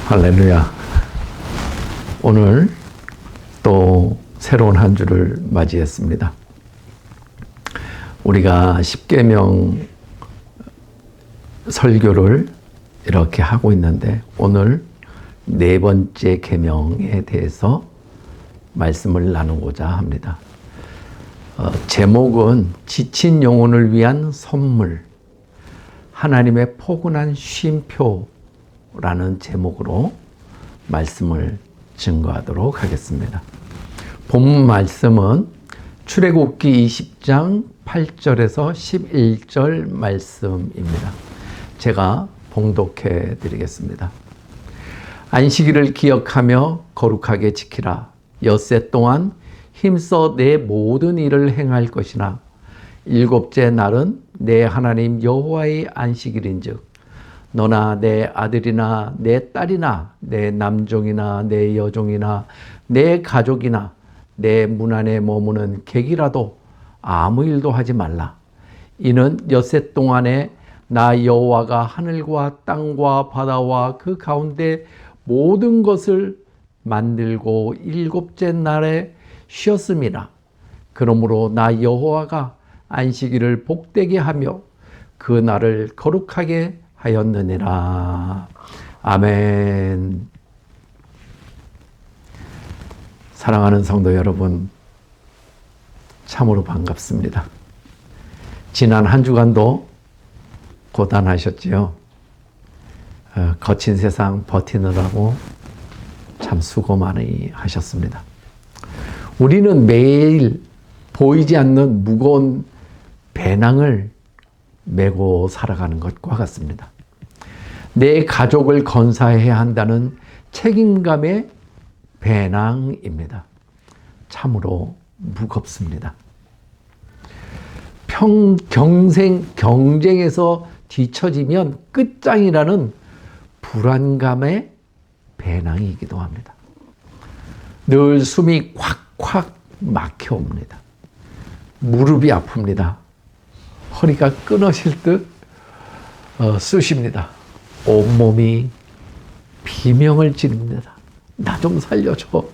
할렐루야. 오늘 또 새로운 한 주를 맞이했습니다. 우리가 십계명 설교를 이렇게 하고 있는데 오늘 네 번째 계명에 대해서 말씀을 나누고자 합니다. 제목은 지친 영혼을 위한 선물, 하나님의 포근한 쉼표라는 제목으로 말씀을 증거하도록 하겠습니다. 본문 말씀은 출애굽기 20장 8절에서 11절 말씀입니다. 제가 봉독해 드리겠습니다. 안식일을 기억하며 거룩하게 지키라. 엿새 동안 힘써 내 모든 일을 행할 것이나 일곱째 날은 내 하나님 여호와의 안식일인즉 너나 내 아들이나 내 딸이나 내 남종이나 내 여종이나 내 가족이나 내 문 안에 머무는 객이라도 아무 일도 하지 말라. 이는 엿새 동안에 나 여호와가 하늘과 땅과 바다와 그 가운데 모든 것을 만들고 일곱째 날에 쉬었음이라. 그러므로 나 여호와가 안식일을 복되게 하며 그 날을 거룩하게 하였느니라. 아멘. 사랑하는 성도 여러분, 참으로 반갑습니다. 지난 한 주간도 고단하셨지요. 거친 세상 버티느라고 참 수고 많이 하셨습니다. 우리는 매일 보이지 않는 무거운 배낭을 메고 살아가는 것과 같습니다. 내 가족을 건사해야 한다는 책임감의 배낭입니다. 참으로 무겁습니다. 경쟁에서 뒤처지면 끝장이라는 불안감의 배낭이기도 합니다. 늘 숨이 콱콱 막혀옵니다. 무릎이 아픕니다. 허리가 끊어질 듯 쑤십니다. 온몸이 비명을 지릅니다. 나 좀 살려줘.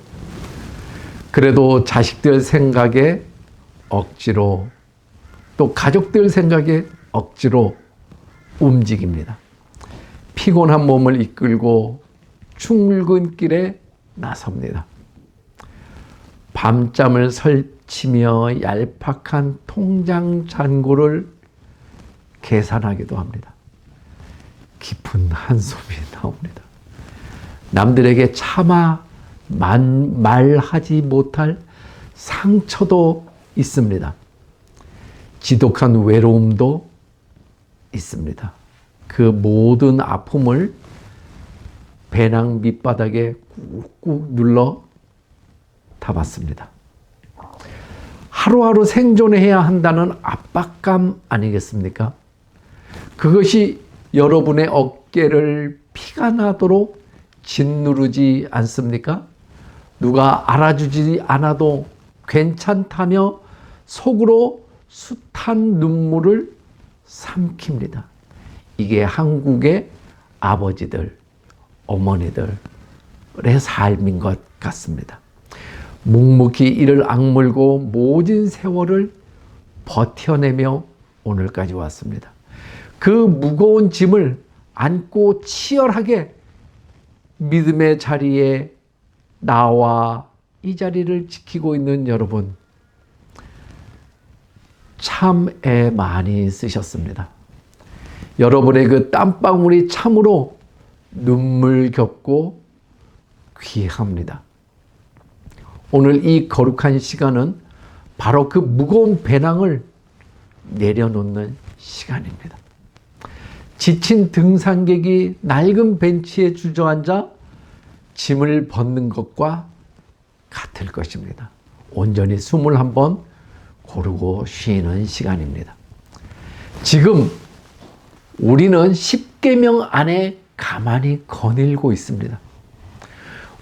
그래도 자식들 생각에 억지로, 또 가족들 생각에 억지로 움직입니다. 피곤한 몸을 이끌고 출근길에 나섭니다. 밤잠을 설치며 얄팍한 통장 잔고를 계산하기도 합니다. 깊은 한숨이 나옵니다. 남들에게 차마 말하지 못할 상처도 있습니다. 지독한 외로움도 있습니다. 그 모든 아픔을 배낭 밑바닥에 꾹꾹 눌러 담았습니다. 하루하루 생존해야 한다는 압박감 아니겠습니까? 그것이 여러분의 어깨를 피가 나도록 짓누르지 않습니까? 누가 알아주지 않아도 괜찮다며 속으로 숱한 눈물을 삼킵니다. 이게 한국의 아버지들, 어머니들의 삶인 것 같습니다. 묵묵히 이를 악물고 모진 세월을 버텨내며 오늘까지 왔습니다. 그 무거운 짐을 안고 치열하게 믿음의 자리에 나와 이 자리를 지키고 있는 여러분, 참 애 많이 쓰셨습니다. 여러분의 그 땀방울이 참으로 눈물겹고 귀합니다. 오늘 이 거룩한 시간은 바로 그 무거운 배낭을 내려놓는 시간입니다. 지친 등산객이 낡은 벤치에 주저앉아 짐을 벗는 것과 같을 것입니다. 온전히 숨을 한번 고르고 쉬는 시간입니다. 지금 우리는 십계명 안에 가만히 거닐고 있습니다.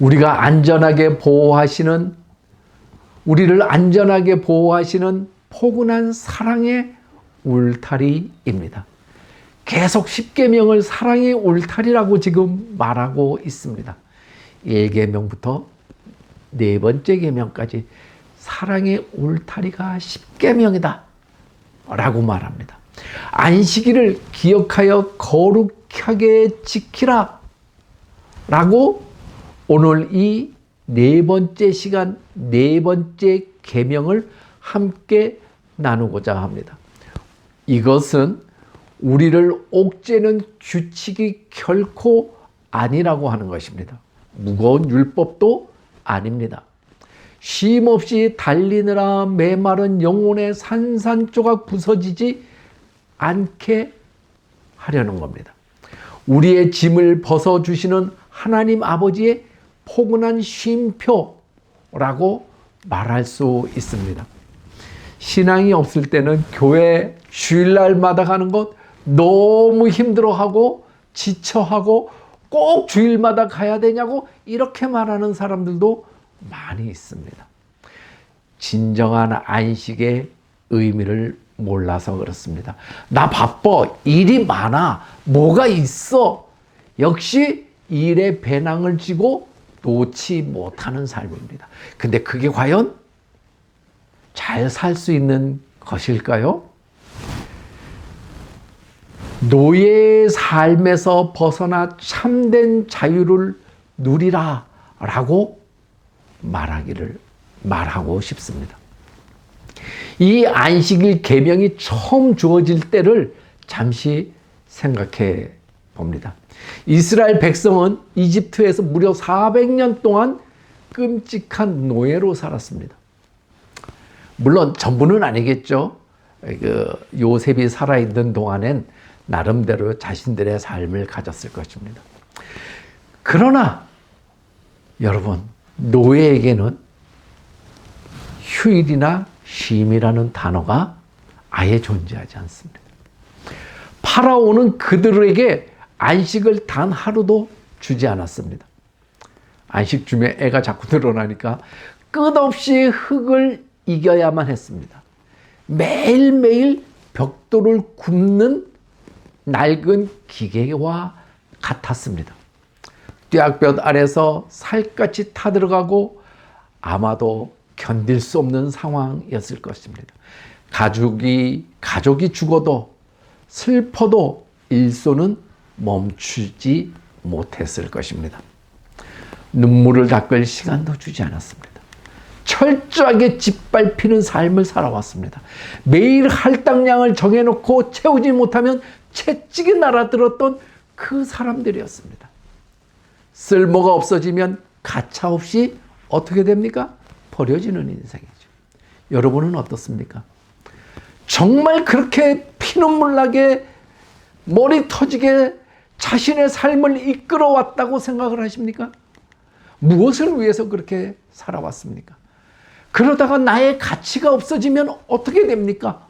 우리가 안전하게 보호하시는, 우리를 안전하게 보호하시는 포근한 사랑의 울타리입니다. 계속 십계명을 사랑의 울타리라고 지금 말하고 있습니다. 1계명부터 네 번째 계명까지 사랑의 울타리가 십계명이다 라고 말합니다. 안식일을 기억하여 거룩하게 지키라 라고 오늘 이 네 번째 시간, 네 번째 계명을 함께 나누고자 합니다. 이것은 우리를 옥죄는 규칙이 결코 아니라고 하는 것입니다. 무거운 율법도 아닙니다. 쉼없이 달리느라 메마른 영혼의 산산조각 부서지지 않게 하려는 겁니다. 우리의 짐을 벗어주시는 하나님 아버지의 포근한 쉼표라고 말할 수 있습니다. 신앙이 없을 때는 교회 주일날마다 가는 것 너무 힘들어하고 지쳐하고 꼭 주일마다 가야 되냐고 이렇게 말하는 사람들도 많이 있습니다. 진정한 안식의 의미를 몰라서 그렇습니다. 나 바빠, 일이 많아, 뭐가 있어. 역시 일에 배낭을 쥐고 놓지 못하는 삶입니다. 근데 그게 과연 잘 살 수 있는 것일까요? 노예의 삶에서 벗어나 참된 자유를 누리라 라고 말하고 싶습니다. 이 안식일 계명이 처음 주어질 때를 잠시 생각해 봅니다. 이스라엘 백성은 이집트에서 무려 400년 동안 끔찍한 노예로 살았습니다. 물론 전부는 아니겠죠. 요셉이 살아있는 동안엔 나름대로 자신들의 삶을 가졌을 것입니다. 그러나 여러분, 노예에게는 휴일이나 쉼이라는 단어가 아예 존재하지 않습니다. 파라오는 그들에게 안식을 단 하루도 주지 않았습니다. 안식 주면 애가 자꾸 늘어나니까 끝없이 흙을 이겨야만 했습니다. 매일매일 벽돌을 굽는 낡은 기계와 같았습니다. 뙤약볕 아래서 살갗이 타들어가고 아마도 견딜 수 없는 상황이었을 것입니다. 가족이 죽어도 슬퍼도 일소는 멈추지 못했을 것입니다. 눈물을 닦을 시간도 주지 않았습니다. 철저하게 짓밟히는 삶을 살아왔습니다. 매일 할당량을 정해놓고 채우지 못하면 채찍이 날아들었던 그 사람들이었습니다. 쓸모가 없어지면 가차없이 어떻게 됩니까? 버려지는 인생이죠. 여러분은 어떻습니까? 정말 그렇게 피눈물 나게 머리 터지게 자신의 삶을 이끌어왔다고 생각을 하십니까? 무엇을 위해서 그렇게 살아왔습니까? 그러다가 나의 가치가 없어지면 어떻게 됩니까?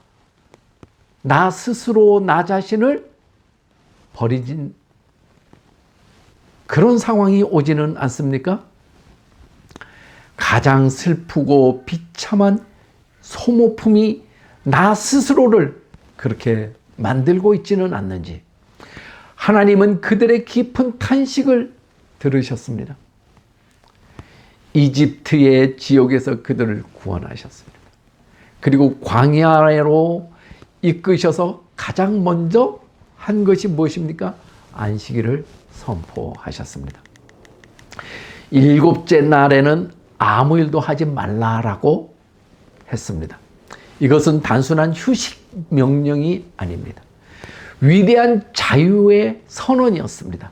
나 스스로 나 자신을 버리진 그런 상황이 오지는 않습니까? 가장 슬프고 비참한 소모품이 나 스스로를 그렇게 만들고 있지는 않는지 하나님은 그들의 깊은 탄식을 들으셨습니다. 이집트의 지옥에서 그들을 구원하셨습니다. 그리고 광야로 이끄셔서 가장 먼저 한 것이 무엇입니까? 안식일을 선포하셨습니다. 7째 날에는 아무 일도 하지 말라라고 했습니다. 이것은 단순한 휴식 명령이 아닙니다. 위대한 자유의 선언이었습니다.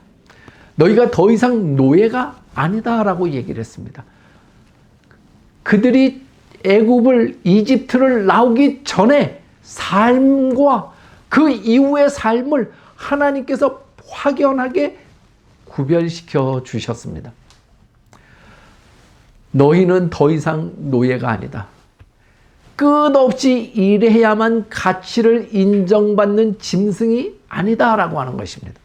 너희가 더 이상 노예가 아니다라고 얘기를 했습니다. 그들이 이집트를 나오기 전에 삶과 그 이후의 삶을 하나님께서 확연하게 구별시켜 주셨습니다. 너희는 더 이상 노예가 아니다. 끝없이 일해야만 가치를 인정받는 짐승이 아니다라고 하는 것입니다.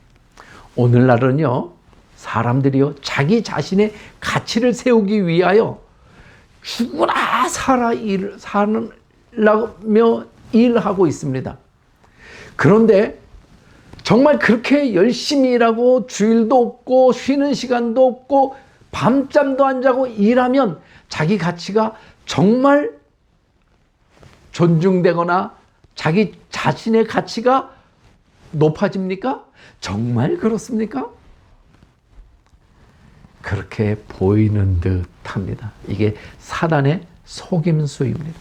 오늘날은요, 사람들이요, 자기 자신의 가치를 세우기 위하여 죽으나 살라며 일하고 있습니다. 그런데 정말 그렇게 열심히 일하고 주일도 없고 쉬는 시간도 없고 밤잠도 안 자고 일하면 자기 가치가 정말 존중되거나 자기 자신의 가치가 높아집니까? 정말 그렇습니까? 그렇게 보이는 듯 합니다. 이게 사단의 속임수입니다.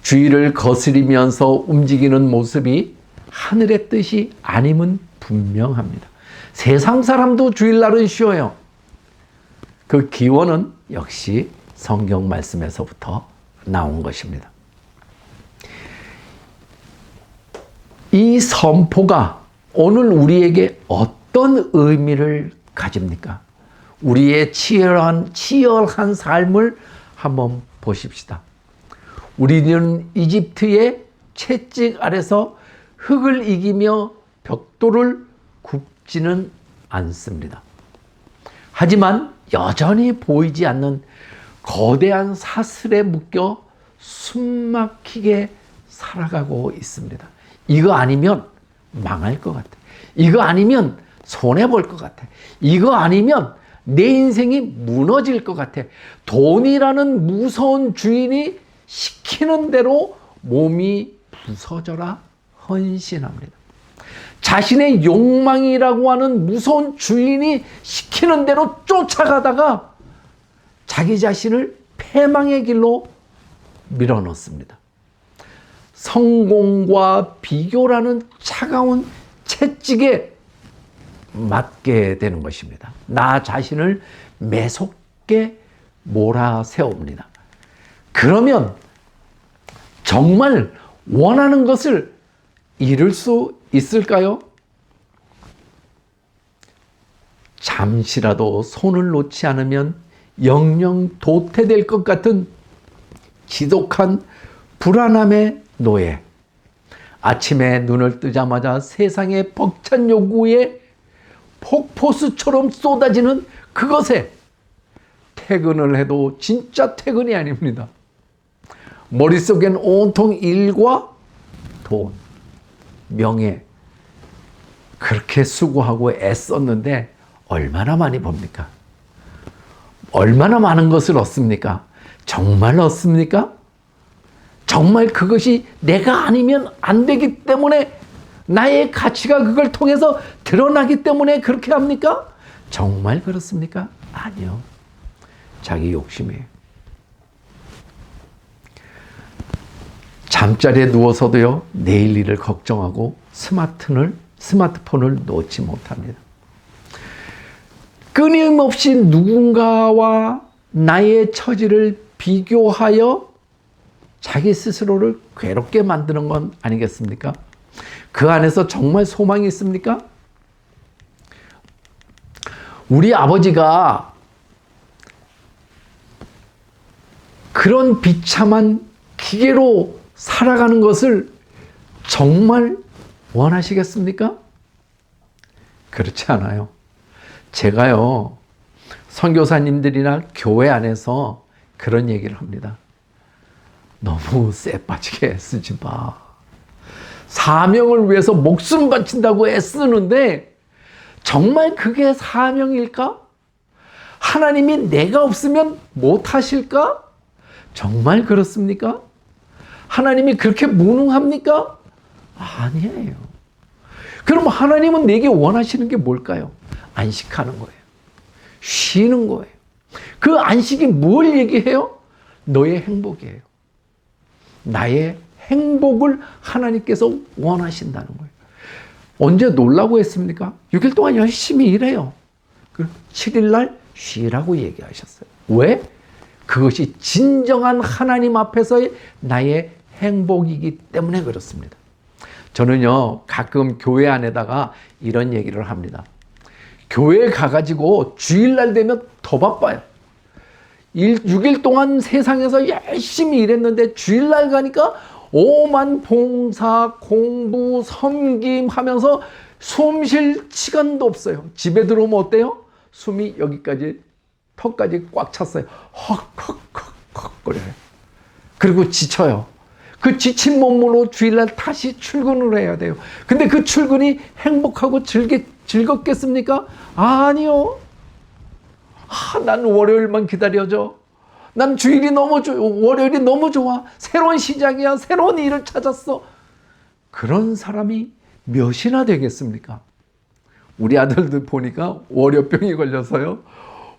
주위를 거스리면서 움직이는 모습이 하늘의 뜻이 아님은 분명합니다. 세상 사람도 주일날은 쉬어요. 그 기원은 역시 성경 말씀에서부터 나온 것입니다. 이 선포가 오늘 우리에게 어떤 의미를 가집니까? 우리의 치열한 삶을 한번 보십시다. 우리는 이집트의 채찍 아래서 흙을 이기며 벽돌을 굽지는 않습니다. 하지만 여전히 보이지 않는 거대한 사슬에 묶여 숨막히게 살아가고 있습니다. 이거 아니면 망할 것 같아. 이거 아니면 손해볼 것 같아. 이거 아니면 내 인생이 무너질 것 같아. 돈이라는 무서운 주인이 시키는 대로 몸이 부서져라 헌신합니다. 자신의 욕망이라고 하는 무서운 주인이 시키는 대로 쫓아가다가 자기 자신을 패망의 길로 밀어넣습니다. 성공과 비교라는 차가운 채찍에 맞게 되는 것입니다. 나 자신을 매섭게 몰아세웁니다. 그러면 정말 원하는 것을 이룰 수 있을까요? 잠시라도 손을 놓지 않으면 영영 도태될 것 같은 지독한 불안함의 노예. 아침에 눈을 뜨자마자 세상의 벅찬 요구에 폭포수처럼 쏟아지는 그것에 퇴근을 해도 진짜 퇴근이 아닙니다. 머릿속엔 온통 일과 돈, 명예, 그렇게 수고하고 애썼는데 얼마나 많이 봅니까? 얼마나 많은 것을 얻습니까? 정말 얻습니까? 정말 그것이 내가 아니면 안 되기 때문에 나의 가치가 그걸 통해서 드러나기 때문에 그렇게 합니까? 정말 그렇습니까? 아니요. 자기 욕심이에요. 잠자리에 누워서도요, 내일 일을 걱정하고 스마트폰을 놓지 못합니다. 끊임없이 누군가와 나의 처지를 비교하여 자기 스스로를 괴롭게 만드는 건 아니겠습니까? 그 안에서 정말 소망이 있습니까? 우리 아버지가 그런 비참한 기계로 살아가는 것을 정말 원하시겠습니까? 그렇지 않아요. 제가요, 선교사님들이나 교회 안에서 그런 얘기를 합니다. 너무 쎄 빠지게 애쓰지 마. 사명을 위해서 목숨 바친다고 애쓰는데 정말 그게 사명일까? 하나님이 내가 없으면 못하실까? 정말 그렇습니까? 하나님이 그렇게 무능합니까? 아니에요. 그럼 하나님은 내게 원하시는 게 뭘까요? 안식하는 거예요. 쉬는 거예요. 그 안식이 뭘 얘기해요? 너의 행복이에요. 나의 행복을 하나님께서 원하신다는 거예요. 언제 놀라고 했습니까? 6일 동안 열심히 일해요. 7일 날 쉬라고 얘기하셨어요. 왜? 그것이 진정한 하나님 앞에서의 나의 행복이기 때문에 그렇습니다. 저는요, 가끔 교회 안에다가 이런 얘기를 합니다. 교회에 가가지고 주일날 되면 더 바빠요. 6일 동안 세상에서 열심히 일했는데 주일날 가니까 오만 봉사, 공부, 섬김 하면서 숨 쉴 시간도 없어요. 집에 들어오면 어때요? 숨이 여기까지, 턱까지 꽉 찼어요. 헉헉헉헉 거려요. 그리고 지쳐요. 그 지친 몸으로 주일날 다시 출근을 해야 돼요. 근데 그 출근이 행복하고 즐겁겠습니까? 아니요. 난 월요일만 기다려줘. 난 주일이 너무 월요일이 너무 좋아. 새로운 시작이야. 새로운 일을 찾았어. 그런 사람이 몇이나 되겠습니까? 우리 아들들 보니까 월요병이 걸려서요.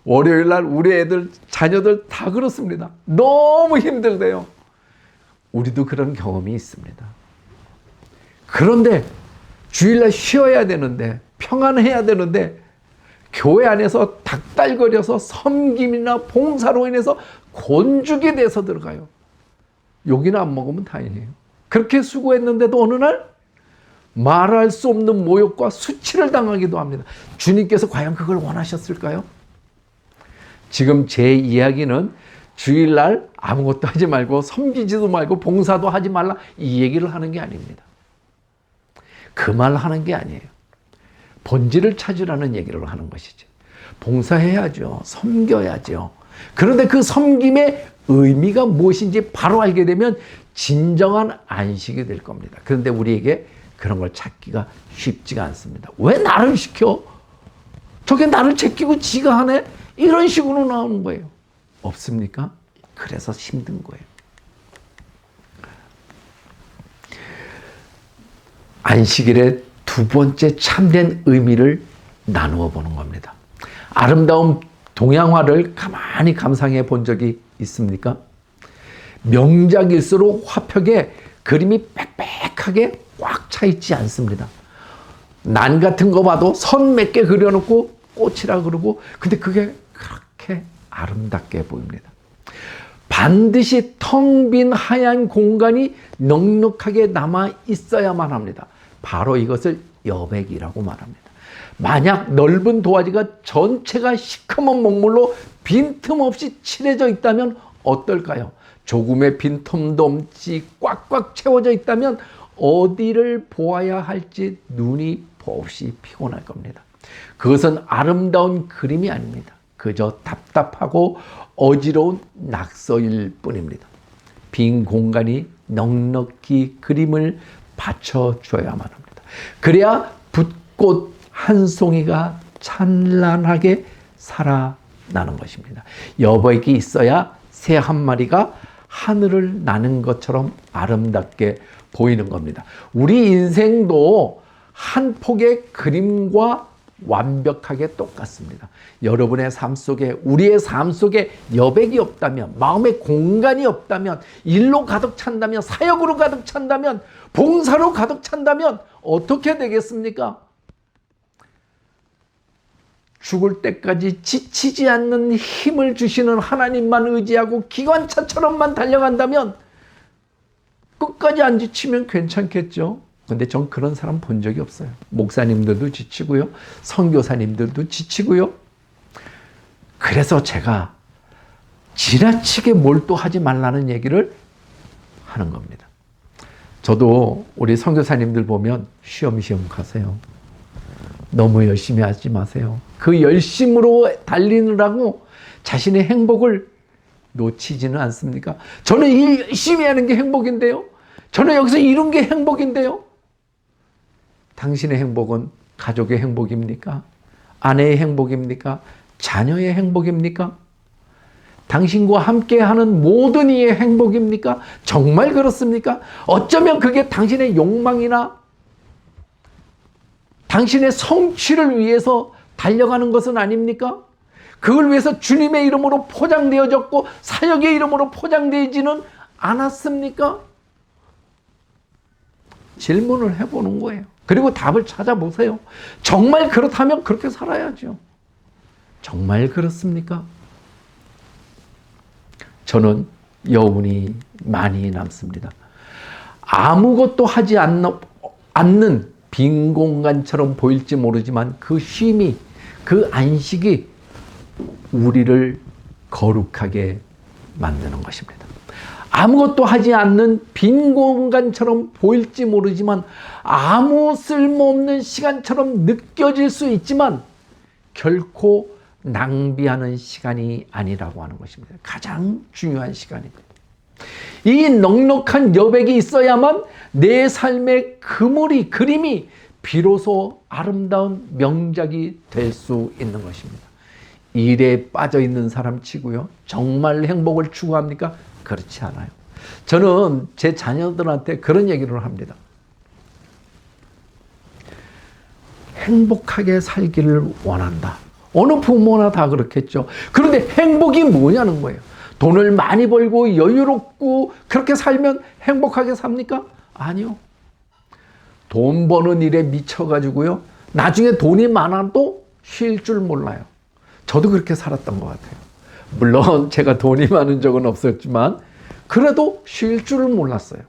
월요일날 우리 자녀들 다 그렇습니다. 너무 힘들대요. 우리도 그런 경험이 있습니다. 그런데 주일날 쉬어야 되는데, 평안해야 되는데, 교회 안에서 닥달거려서 섬김이나 봉사로 인해서 곤죽이 돼서 들어가요. 욕이나 안 먹으면 다행이에요. 그렇게 수고했는데도 어느 날 말할 수 없는 모욕과 수치를 당하기도 합니다. 주님께서 과연 그걸 원하셨을까요? 지금 제 이야기는 주일날 아무것도 하지 말고 섬기지도 말고 봉사도 하지 말라 이 얘기를 하는 게 아닙니다. 그 말 하는 게 아니에요. 본질을 찾으라는 얘기를 하는 것이지. 봉사해야죠. 섬겨야죠. 그런데 그 섬김의 의미가 무엇인지 바로 알게 되면 진정한 안식이 될 겁니다. 그런데 우리에게 그런 걸 찾기가 쉽지가 않습니다. 왜 나를 시켜? 저게 나를 제끼고 지가 하네? 이런 식으로 나오는 거예요. 없습니까? 그래서 힘든 거예요. 안식일의 두 번째 참된 의미를 나누어 보는 겁니다. 아름다운 동양화를 가만히 감상해 본 적이 있습니까? 명작일수록 화벽에 그림이 빽빽하게 꽉 차 있지 않습니다. 난 같은 거 봐도 선 몇 개 그려놓고 꽃이라 그러고, 근데 그게 그렇게 아름답게 보입니다. 반드시 텅 빈 하얀 공간이 넉넉하게 남아 있어야만 합니다. 바로 이것을 여백이라고 말합니다. 만약 넓은 도화지가 전체가 시커먼 먹물로 빈틈없이 칠해져 있다면 어떨까요? 조금의 빈틈도 없이 꽉꽉 채워져 있다면 어디를 보아야 할지 눈이 몹시 피곤할 겁니다. 그것은 아름다운 그림이 아닙니다. 그저 답답하고 어지러운 낙서일 뿐입니다. 빈 공간이 넉넉히 그림을 받쳐줘야만 합니다. 그래야 붓꽃 한 송이가 찬란하게 살아나는 것입니다. 여백이 있어야 새 한 마리가 하늘을 나는 것처럼 아름답게 보이는 겁니다. 우리 인생도 한 폭의 그림과 완벽하게 똑같습니다. 여러분의 삶 속에, 우리의 삶 속에 여백이 없다면, 마음의 공간이 없다면, 일로 가득 찬다면, 사역으로 가득 찬다면, 봉사로 가득 찬다면 어떻게 되겠습니까? 죽을 때까지 지치지 않는 힘을 주시는 하나님만 의지하고 기관차처럼만 달려간다면 끝까지 안 지치면 괜찮겠죠. 근데 전 그런 사람 본 적이 없어요. 목사님들도 지치고요. 선교사님들도 지치고요. 그래서 제가 지나치게 몰두하지 말라는 얘기를 하는 겁니다. 저도 우리 선교사님들 보면 쉬엄쉬엄 가세요. 너무 열심히 하지 마세요. 그 열심으로 달리느라고 자신의 행복을 놓치지는 않습니까? 저는 일 열심히 하는 게 행복인데요. 저는 여기서 이룬 게 행복인데요. 당신의 행복은 가족의 행복입니까? 아내의 행복입니까? 자녀의 행복입니까? 당신과 함께하는 모든 이의 행복입니까? 정말 그렇습니까? 어쩌면 그게 당신의 욕망이나 당신의 성취를 위해서 달려가는 것은 아닙니까? 그걸 위해서 주님의 이름으로 포장되어졌고 사역의 이름으로 포장되지는 않았습니까? 질문을 해보는 거예요. 그리고 답을 찾아보세요. 정말 그렇다면 그렇게 살아야죠. 정말 그렇습니까? 저는 여운이 많이 남습니다. 아무것도 하지 않는 빈 공간처럼 보일지 모르지만 그 쉼이, 그 안식이 우리를 거룩하게 만드는 것입니다. 아무것도 하지 않는 빈 공간처럼 보일지 모르지만 아무 쓸모없는 시간처럼 느껴질 수 있지만 결코 낭비하는 시간이 아니라고 하는 것입니다. 가장 중요한 시간입니다. 이 넉넉한 여백이 있어야만 내 삶의 그림이 비로소 아름다운 명작이 될 수 있는 것입니다. 일에 빠져 있는 사람 치고요, 정말 행복을 추구합니까? 그렇지 않아요. 저는 제 자녀들한테 그런 얘기를 합니다. 행복하게 살기를 원한다. 어느 부모나 다 그렇겠죠. 그런데 행복이 뭐냐는 거예요. 돈을 많이 벌고 여유롭고 그렇게 살면 행복하게 삽니까? 아니요. 돈 버는 일에 미쳐가지고요, 나중에 돈이 많아도 쉴 줄 몰라요. 저도 그렇게 살았던 것 같아요. 물론 제가 돈이 많은 적은 없었지만 그래도 쉴 줄을 몰랐어요.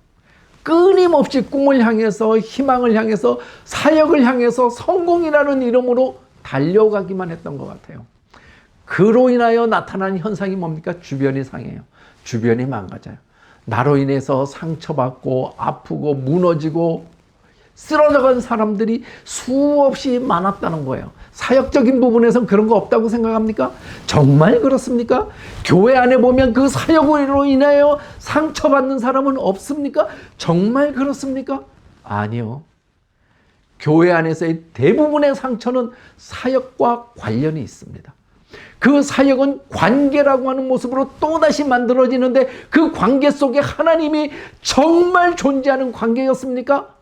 끊임없이 꿈을 향해서, 희망을 향해서, 사역을 향해서 성공이라는 이름으로 달려가기만 했던 것 같아요. 그로 인하여 나타난 현상이 뭡니까? 주변이 상해요. 주변이 망가져요. 나로 인해서 상처받고 아프고 무너지고 쓰러져간 사람들이 수없이 많았다는 거예요. 사역적인 부분에서는 그런 거 없다고 생각합니까? 정말 그렇습니까? 교회 안에 보면 그 사역으로 인하여 상처받는 사람은 없습니까? 정말 그렇습니까? 아니요. 교회 안에서의 대부분의 상처는 사역과 관련이 있습니다. 그 사역은 관계라고 하는 모습으로 또다시 만들어지는데, 그 관계 속에 하나님이 정말 존재하는 관계였습니까?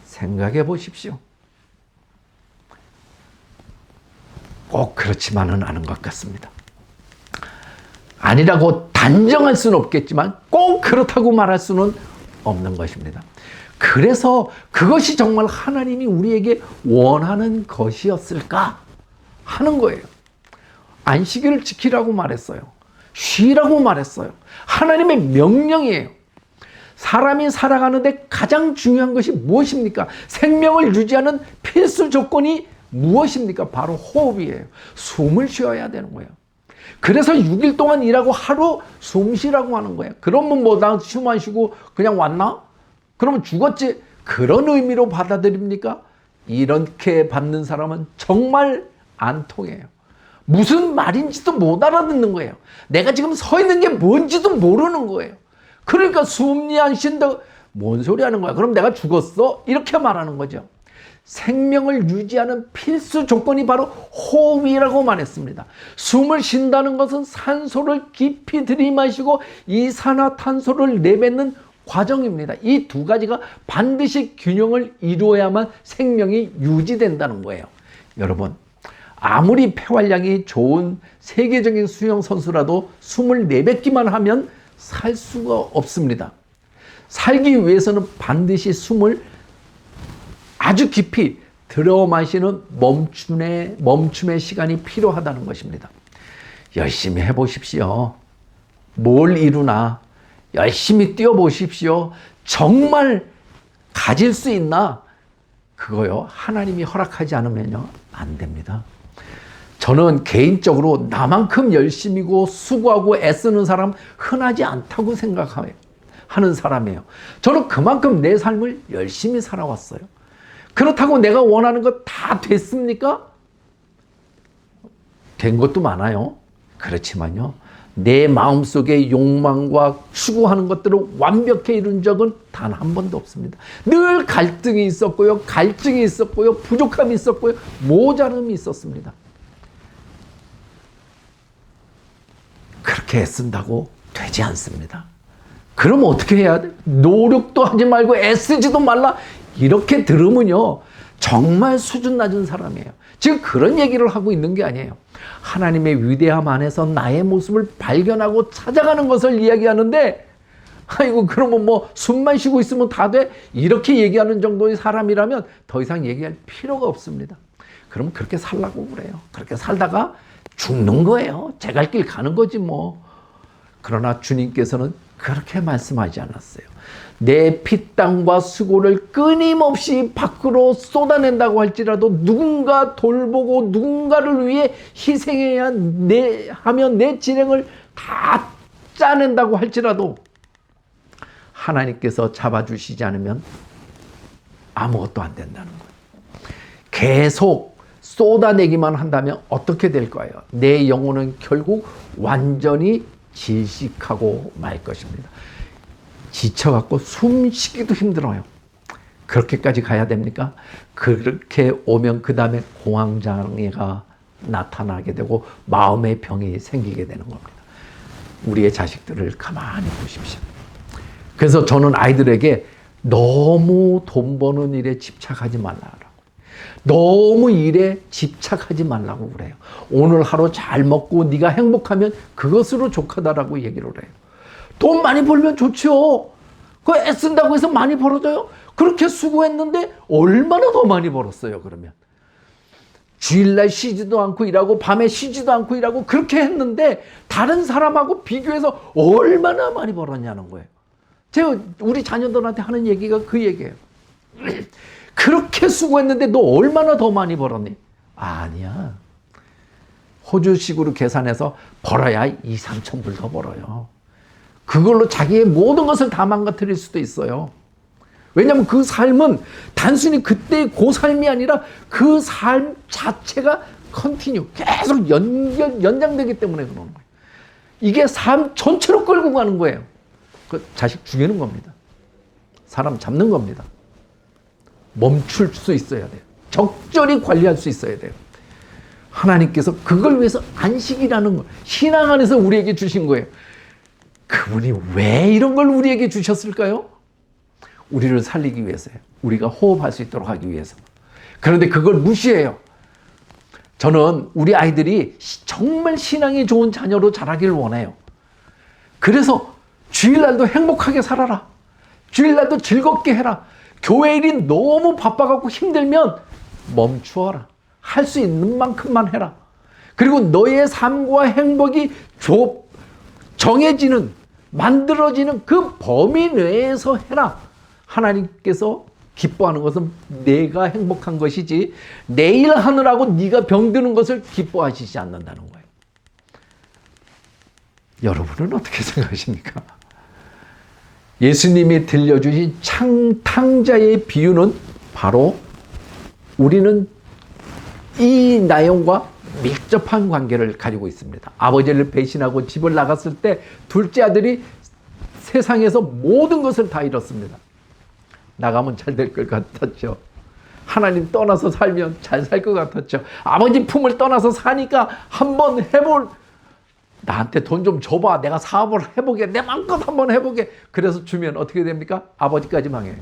생각해 보십시오. 꼭 그렇지만은 않은 것 같습니다. 아니라고 단정할 수는 없겠지만 꼭 그렇다고 말할 수는 없는 것입니다. 그래서 그것이 정말 하나님이 우리에게 원하는 것이었을까 하는 거예요. 안식일을 지키라고 말했어요. 쉬라고 말했어요. 하나님의 명령이에요. 사람이 살아가는데 가장 중요한 것이 무엇입니까? 생명을 유지하는 필수 조건이 무엇입니까? 바로 호흡이에요. 숨을 쉬어야 되는 거예요. 그래서 6일 동안 일하고 하루 숨 쉬라고 하는 거예요. 그러면 뭐 나 숨 안 쉬고 그냥 왔나? 그러면 죽었지. 그런 의미로 받아들입니까? 이렇게 받는 사람은 정말 안 통해요. 무슨 말인지도 못 알아듣는 거예요. 내가 지금 서 있는 게 뭔지도 모르는 거예요. 그러니까 숨이 안 쉰다. 뭔 소리 하는 거야? 그럼 내가 죽었어? 이렇게 말하는 거죠. 생명을 유지하는 필수 조건이 바로 호흡이라고 말했습니다. 숨을 쉰다는 것은 산소를 깊이 들이마시고 이산화탄소를 내뱉는 과정입니다. 이 두 가지가 반드시 균형을 이루어야만 생명이 유지된다는 거예요. 여러분, 아무리 폐활량이 좋은 세계적인 수영 선수라도 숨을 내뱉기만 하면 살 수가 없습니다. 살기 위해서는 반드시 숨을 아주 깊이 들어 마시는 멈춤의 시간이 필요하다는 것입니다. 열심히 해보십시오. 뭘 이루나 열심히 뛰어보십시오. 정말 가질 수 있나? 그거요, 하나님이 허락하지 않으면요, 안 됩니다. 저는 개인적으로 나만큼 열심히고 수고하고 애쓰는 사람 흔하지 않다고 생각하는 사람이에요. 저는 그만큼 내 삶을 열심히 살아왔어요. 그렇다고 내가 원하는 것 다 됐습니까? 된 것도 많아요. 그렇지만요, 내 마음속의 욕망과 추구하는 것들을 완벽히 이룬 적은 단 한 번도 없습니다. 늘 갈등이 있었고요, 갈증이 있었고요, 부족함이 있었고요, 모자름이 있었습니다. 그렇게 애쓴다고 되지 않습니다. 그럼 어떻게 해야 돼? 노력도 하지 말고 애쓰지도 말라. 이렇게 들으면요, 정말 수준 낮은 사람이에요. 지금 그런 얘기를 하고 있는 게 아니에요. 하나님의 위대함 안에서 나의 모습을 발견하고 찾아가는 것을 이야기하는데, 아이고 그러면 뭐 숨만 쉬고 있으면 다 돼? 이렇게 얘기하는 정도의 사람이라면 더 이상 얘기할 필요가 없습니다. 그럼 그렇게 살라고 그래요. 그렇게 살다가 죽는 거예요. 제 갈 길 가는 거지 뭐. 그러나 주님께서는 그렇게 말씀하지 않았어요. 내 피땀과 수고를 끊임없이 밖으로 쏟아낸다고 할지라도, 누군가 돌보고 누군가를 위해 희생해야 하면 내 진행을 다 짜낸다고 할지라도 하나님께서 잡아주시지 않으면 아무것도 안 된다는 거예요. 계속 쏟아내기만 한다면 어떻게 될 거예요? 내 영혼은 결국 완전히 질식하고 말 것입니다. 지쳐갖고 숨 쉬기도 힘들어요. 그렇게까지 가야 됩니까? 그렇게 오면 그 다음에 공황장애가 나타나게 되고 마음의 병이 생기게 되는 겁니다. 우리의 자식들을 가만히 보십시오. 그래서 저는 아이들에게 너무 돈 버는 일에 집착하지 말라고. 너무 일에 집착하지 말라고 그래요. 오늘 하루 잘 먹고 네가 행복하면 그것으로 족하다라고 얘기를 해요. 돈 많이 벌면 좋죠. 그거 애쓴다고 해서 많이 벌어져요? 그렇게 수고했는데 얼마나 더 많이 벌었어요, 그러면. 주일날 쉬지도 않고 일하고 밤에 쉬지도 않고 일하고 그렇게 했는데 다른 사람하고 비교해서 얼마나 많이 벌었냐는 거예요. 제가 우리 자녀들한테 하는 얘기가 그 얘기예요. 그렇게 수고했는데 너 얼마나 더 많이 벌었니? 아니야. 호주식으로 계산해서 벌어야 2, 3천 불 더 벌어요. 그걸로 자기의 모든 것을 다 망가뜨릴 수도 있어요. 왜냐하면 그 삶은 단순히 그때의 그 삶이 아니라 그 삶 자체가 컨티뉴, 계속 연장되기 때문에 그러는 거예요. 이게 삶 전체로 끌고 가는 거예요. 그 자식 죽이는 겁니다. 사람 잡는 겁니다. 멈출 수 있어야 돼요. 적절히 관리할 수 있어야 돼요. 하나님께서 그걸 위해서 안식이라는 걸 신앙 안에서 우리에게 주신 거예요. 그분이 왜 이런 걸 우리에게 주셨을까요? 우리를 살리기 위해서요. 우리가 호흡할 수 있도록 하기 위해서. 그런데 그걸 무시해요. 저는 우리 아이들이 정말 신앙이 좋은 자녀로 자라길 원해요. 그래서 주일날도 행복하게 살아라. 주일날도 즐겁게 해라. 교회 일이 너무 바빠갖고 힘들면 멈추어라. 할 수 있는 만큼만 해라. 그리고 너의 삶과 행복이 정해지는, 만들어지는 그 범위 내에서 해라. 하나님께서 기뻐하는 것은 내가 행복한 것이지 내일 하느라고 네가 병드는 것을 기뻐하시지 않는다는 거예요. 여러분은 어떻게 생각하십니까? 예수님이 들려주신 탕자의 비유는 바로 우리는 이 나영과 밀접한 관계를 가지고 있습니다. 아버지를 배신하고 집을 나갔을 때 둘째 아들이 세상에서 모든 것을 다 잃었습니다. 나가면 잘 될 것 같았죠. 하나님 떠나서 살면 잘 살 것 같았죠. 아버지 품을 떠나서 사니까 한번 나한테 돈 좀 줘봐. 내가 사업을 해보게. 내 마음껏 한번 해보게. 그래서 주면 어떻게 됩니까? 아버지까지 망해요.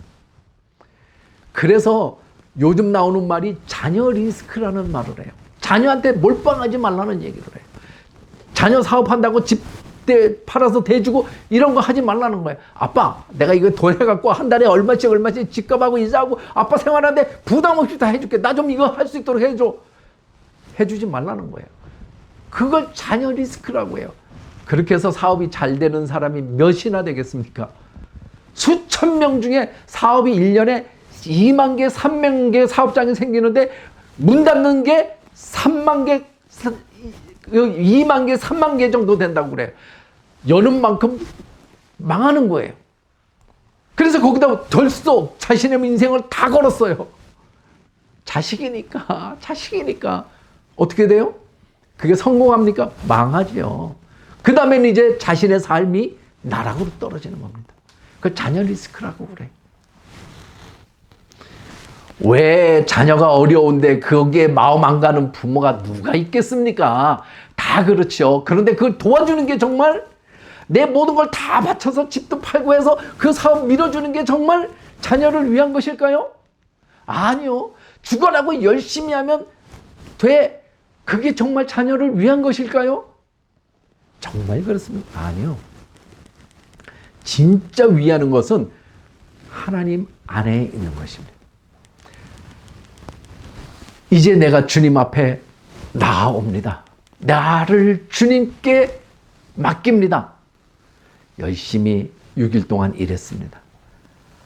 그래서 요즘 나오는 말이 자녀 리스크라는 말을 해요. 자녀한테 몰빵하지 말라는 얘기를 해요. 자녀 사업한다고 집대 팔아서 대주고 이런 거 하지 말라는 거예요. 아빠, 내가 이거 돈 해갖고 한 달에 얼마씩 집값하고 이자하고 아빠 생활하는데 부담 없이 다 해줄게. 나 좀 이거 할 수 있도록 해줘. 해주지 말라는 거예요. 그걸 자녀 리스크라고 해요. 그렇게 해서 사업이 잘 되는 사람이 몇이나 되겠습니까? 수천 명 중에 사업이 1년에 2만 개, 3만 개 사업장이 생기는데 문 닫는 게 3만 개, 2만 개, 3만 개 정도 된다고 그래요. 여는 만큼 망하는 거예요. 그래서 거기다 덜썩 자신의 인생을 다 걸었어요. 자식이니까 어떻게 돼요? 그게 성공합니까? 망하죠. 그 다음에는 이제 자신의 삶이 나락으로 떨어지는 겁니다. 그 자녀 리스크라고 그래. 왜 자녀가 어려운데 거기에 마음 안 가는 부모가 누가 있겠습니까? 다 그렇죠. 그런데 그걸 도와주는 게 정말 내 모든 걸 다 바쳐서 집도 팔고 해서 그 사업 밀어주는 게 정말 자녀를 위한 것일까요? 아니요. 죽어라고 열심히 하면 돼. 그게 정말 자녀를 위한 것일까요? 정말 그렇습니까? 아니요. 진짜 위하는 것은 하나님 안에 있는 것입니다. 이제 내가 주님 앞에 나아옵니다. 나를 주님께 맡깁니다. 열심히 6일 동안 일했습니다.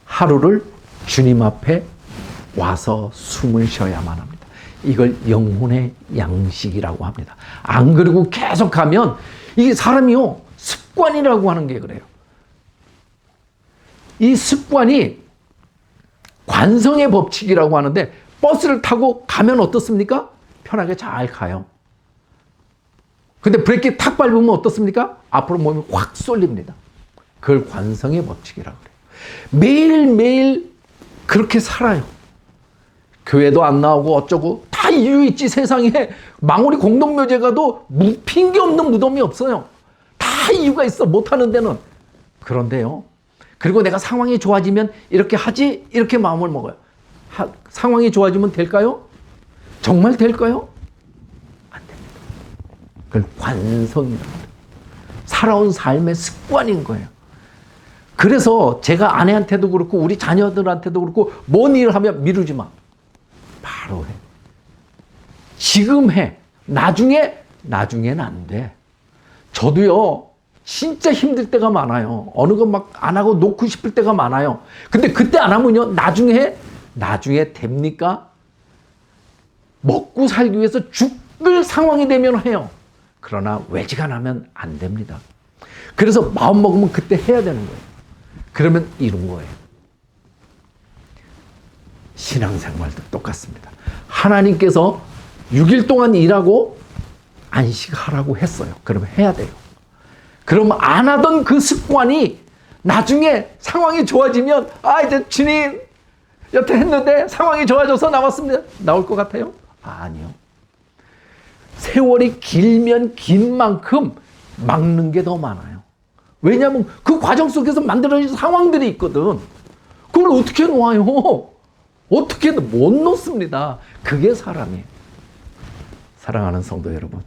하루를 주님 앞에 와서 숨을 쉬어야만 합니다. 이걸 영혼의 양식이라고 합니다. 안 그러고 계속 가면 이게 사람이요 습관이라고 하는 게 그래요. 이 습관이 관성의 법칙이라고 하는데 버스를 타고 가면 어떻습니까? 편하게 잘 가요. 근데 브레이크 탁 밟으면 어떻습니까? 앞으로 몸이 확 쏠립니다. 그걸 관성의 법칙이라고 그래요. 매일매일 그렇게 살아요. 교회도 안 나오고 어쩌고 다 이유 있지. 세상에 망우리 공동묘지 가도 핑계 없는 무덤이 없어요. 다 이유가 있어. 못하는 데는. 그런데요. 그리고 내가 상황이 좋아지면 이렇게 하지, 이렇게 마음을 먹어요. 상황이 좋아지면 될까요? 정말 될까요? 안 됩니다. 그건 관성이라고 해요. 살아온 삶의 습관인 거예요. 그래서 제가 아내한테도 그렇고 우리 자녀들한테도 그렇고 뭔 일을 하면 미루지 마. 바로 해. 지금 해. 나중에는 안 돼. 저도요, 진짜 힘들 때가 많아요. 어느 거 막 안 하고 놓고 싶을 때가 많아요. 근데 그때 안 하면요, 나중에 됩니까? 먹고 살기 위해서 죽을 상황이 되면 해요. 그러나 외지간하면 안 됩니다. 그래서 마음 먹으면 그때 해야 되는 거예요. 그러면 이룬 거예요. 신앙생활도 똑같습니다. 하나님께서 6일 동안 일하고 안식하라고 했어요. 그러면 해야 돼요. 그럼 안 하던 그 습관이 나중에 상황이 좋아지면 이제 주님 여태 했는데 상황이 좋아져서 나왔습니다. 나올 것 같아요? 아니요. 세월이 길면 긴 만큼 막는 게 더 많아요. 왜냐하면 그 과정 속에서 만들어진 상황들이 있거든. 그걸 어떻게 놓아요? 어떻게 못 놓습니다. 그게 사람이에요. 사랑하는 성도 여러분,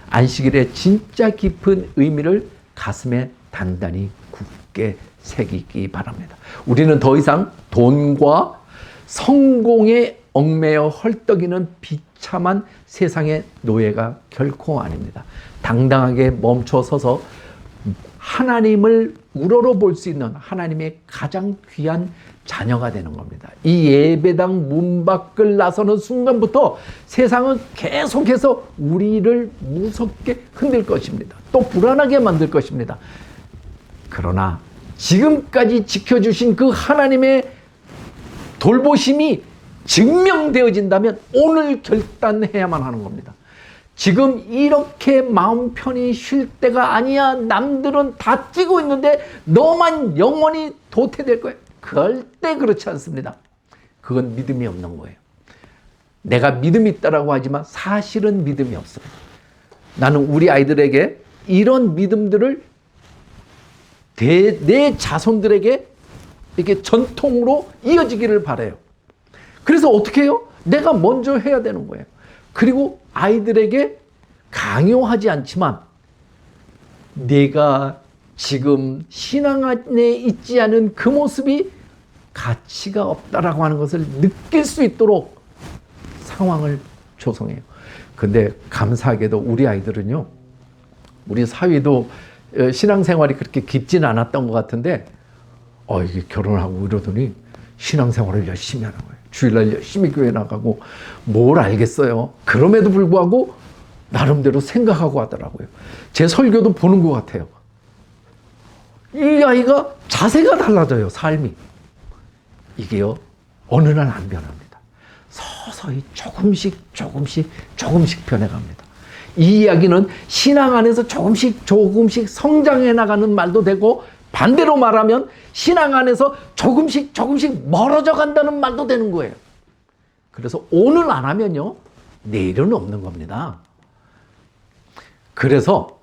안식일의 진짜 깊은 의미를 가슴에 단단히 굳게 새기기 바랍니다. 우리는 더 이상 돈과 성공에 얽매여 헐떡이는 비참한 세상의 노예가 결코 아닙니다. 당당하게 멈춰서서 하나님을 우러러 볼 수 있는 하나님의 가장 귀한 자녀가 되는 겁니다. 이 예배당 문 밖을 나서는 순간부터 세상은 계속해서 우리를 무섭게 흔들 것입니다. 또 불안하게 만들 것입니다. 그러나 지금까지 지켜주신 그 하나님의 돌보심이 증명되어진다면 오늘 결단해야만 하는 겁니다. 지금 이렇게 마음 편히 쉴 때가 아니야. 남들은 다 뛰고 있는데 너만 영원히 도태될 거야. 절대 그렇지 않습니다. 그건 믿음이 없는 거예요. 내가 믿음이 있다라고 하지만 사실은 믿음이 없어요. 나는 우리 아이들에게 이런 믿음들을 내 자손들에게 이렇게 전통으로 이어지기를 바라요. 그래서 어떻게 해요? 내가 먼저 해야 되는 거예요. 그리고 아이들에게 강요하지 않지만 내가 지금 신앙 안에 있지 않은 그 모습이 가치가 없다라고 하는 것을 느낄 수 있도록 상황을 조성해요. 근데 감사하게도 우리 아이들은요, 우리 사위도 신앙생활이 그렇게 깊진 않았던 것 같은데 이게 결혼하고 이러더니 신앙생활을 열심히 하는 거예요. 주일날 열심히 교회 나가고 뭘 알겠어요. 그럼에도 불구하고 나름대로 생각하고 하더라고요. 제 설교도 보는 것 같아요. 이 아이가 자세가 달라져요. 삶이. 이게요, 어느 날 안 변합니다. 서서히 조금씩 변해갑니다. 이 이야기는 신앙 안에서 조금씩 성장해 나가는 말도 되고, 반대로 말하면 신앙 안에서 조금씩 멀어져 간다는 말도 되는 거예요. 그래서 오늘 안 하면요, 내일은 없는 겁니다. 그래서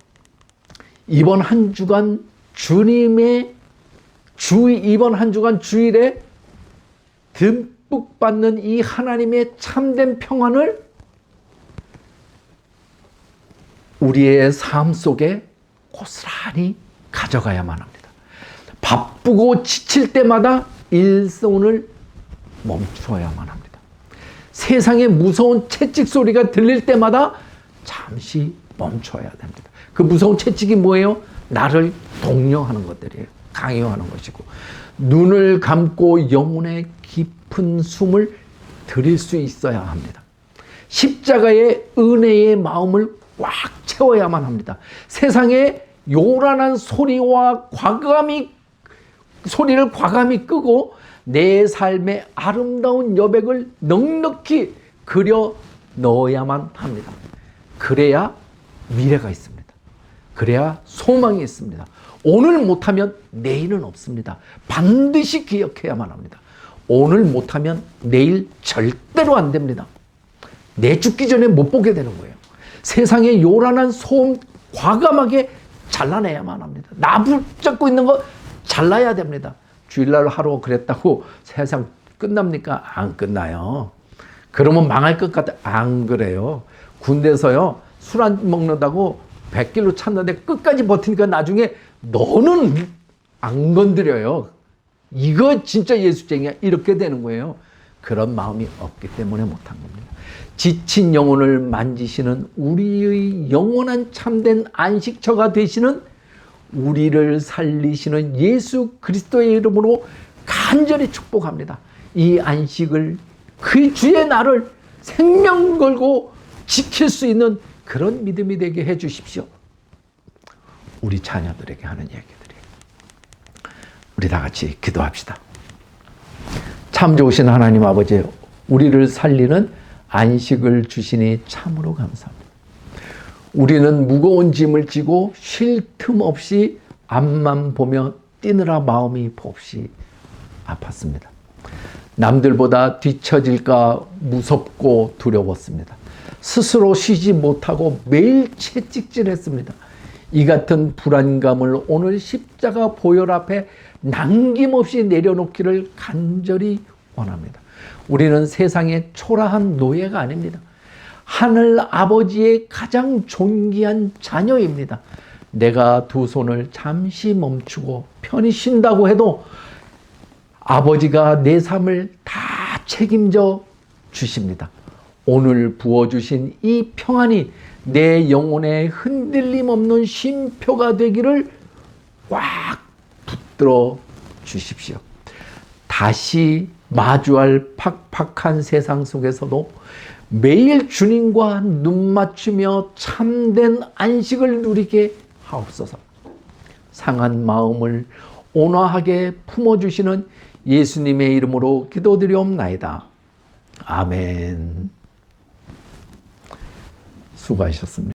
이번 한 주간 이번 한 주간 주일에 듬뿍 받는 이 하나님의 참된 평안을 우리의 삶 속에 고스란히 가져가야만 합니다. 바쁘고 지칠 때마다 일손을 멈춰야만 합니다. 세상의 무서운 채찍 소리가 들릴 때마다 잠시 멈춰야 됩니다. 그 무서운 채찍이 뭐예요? 나를 독려하는 것들이에요. 강요하는 것이고, 눈을 감고 영혼의 깊은 숨을 들일 수 있어야 합니다. 십자가의 은혜의 마음을 꽉 채워야만 합니다. 세상의 요란한 소리와 소리를 과감히 끄고 내 삶의 아름다운 여백을 넉넉히 그려 넣어야만 합니다. 그래야 미래가 있습니다. 그래야 소망이 있습니다. 오늘 못하면 내일은 없습니다. 반드시 기억해야만 합니다. 오늘 못하면 내일 절대로 안 됩니다. 내 죽기 전에 못 보게 되는 거예요. 세상의 요란한 소음 과감하게 잘라내야만 합니다. 나 붙잡고 있는 거 잘라야 됩니다. 주일날 하루 그랬다고 세상 끝납니까? 안 끝나요. 그러면 망할 것 같아. 안 그래요. 군대에서요, 술 안 먹는다고 100길로 찼는데 끝까지 버티니까 나중에 너는 안 건드려요. 이거 진짜 예수쟁이야. 이렇게 되는 거예요. 그런 마음이 없기 때문에 못한 겁니다. 지친 영혼을 만지시는 우리의 영원한 참된 안식처가 되시는 우리를 살리시는 예수 그리스도의 이름으로 간절히 축복합니다. 이 안식을 그 주의 날을 생명 걸고 지킬 수 있는 그런 믿음이 되게 해 주십시오. 우리 자녀들에게 하는 얘기들이에요. 우리 다 같이 기도합시다. 참 좋으신 하나님 아버지, 우리를 살리는 안식을 주시니 참으로 감사합니다. 우리는 무거운 짐을 지고 쉴 틈 없이 앞만 보며 뛰느라 마음이 몹시 아팠습니다. 남들보다 뒤처질까 무섭고 두려웠습니다. 스스로 쉬지 못하고 매일 채찍질했습니다. 이 같은 불안감을 오늘 십자가 보혈 앞에 남김없이 내려놓기를 간절히 원합니다. 우리는 세상의 초라한 노예가 아닙니다. 하늘 아버지의 가장 존귀한 자녀입니다. 내가 두 손을 잠시 멈추고 편히 쉰다고 해도 아버지가 내 삶을 다 책임져 주십니다. 오늘 부어주신 이 평안이 내 영혼에 흔들림 없는 쉼표가 되기를 꽉 붙들어 주십시오. 다시 마주할 팍팍한 세상 속에서도 매일 주님과 눈 맞추며 참된 안식을 누리게 하옵소서. 상한 마음을 온화하게 품어주시는 예수님의 이름으로 기도드리옵나이다. 아멘. 수고하셨습니다.